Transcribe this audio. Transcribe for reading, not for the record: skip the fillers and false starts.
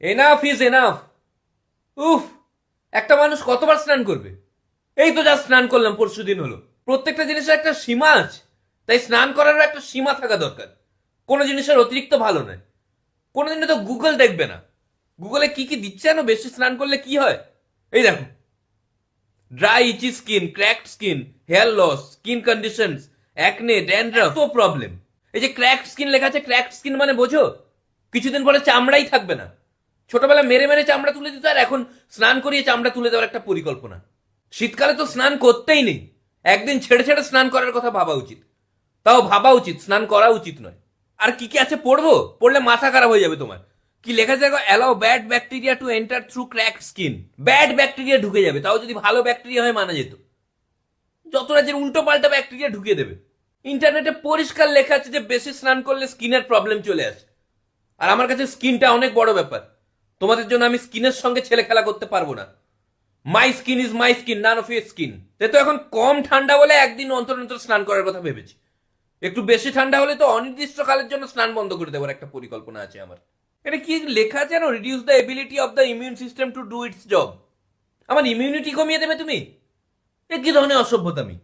Enough is enough. উফ, একটা মানুষ কতবার স্নান করবে? এই তো যা স্নান করলাম, পরশুদিন হলো। প্রত্যেকটা জিনিসের একটা সীমা আছে, তাই স্নান করারও একটা সীমা থাকা দরকার। কোনো জিনিসের অতিরিক্ত ভালো নয়। কোনোদিনও তো গুগল দেখবে না, গুগলে কি কি দিচ্ছে জানো বেশি স্নান করলে কি হয়? এই দেখো, dry itchy skin, cracked skin, hair loss, skin conditions, acne, dandruff, তো প্রবলেম। এই যে ক্র্যাকড স্কিন লেখা আছে, ক্র্যাকড স্কিন মানে বোঝো? কিছুদিন পরে চামড়াই থাকবে না। ছোটবেলা মেরে মেরে চামড়া তুলে দিত, আর এখন স্নান করিয়ে চামড়া তুলে দেওয়ার একটা পরিকল্পনা। শীতকালে তো স্নান করতেই নেই, একদিন ছেড়ে ছেড়ে স্নান করার কথা ভাবা উচিত। তাও ভাবা উচিত, স্নান করা উচিত নয়। আর কি কি আছে পড়বো? পড়লে মাথা খারাপ হয়ে যাবে তোমার। কি লেখা আছে দেখো, allow bad bacteria to enter through cracked skin. Bad bacteria ঢুকে যাবে, তাও যদি ভালো ব্যাকটেরিয়া হয় মানা যেত। যত রাজ্যের উল্টো পাল্টা ব্যাকটেরিয়া ঢুকিয়ে দেবে। ইন্টারনেটে পরিষ্কার লেখা আছে যে বেশি স্নান করলে স্কিনের প্রবলেম চলে আসে। আর আমার কাছে স্কিনটা অনেক বড় ব্যাপার। তোমাদের জন্য আমি স্কিনের সঙ্গে ছেলে খেলা করতে পারবো না। মাই skin is my skin, none of your skin. তো এখন কম ঠান্ডা বলে একদিন অন্তর অন্তর স্নান করার কথা ভেবেছি। একটু বেশি ঠান্ডা হলে তো অনির্দিষ্টকালের জন্য স্নান বন্ধ করে দেওয়ার একটা পরিকল্পনা আছে আমার। এটা কি লেখা আছে জানো? Reduce the ability of the immune system to do it's job. আমার ইমিউনিটি কমিয়ে দেবে তুমি? এ কি ধরনের অসভ্যতামি!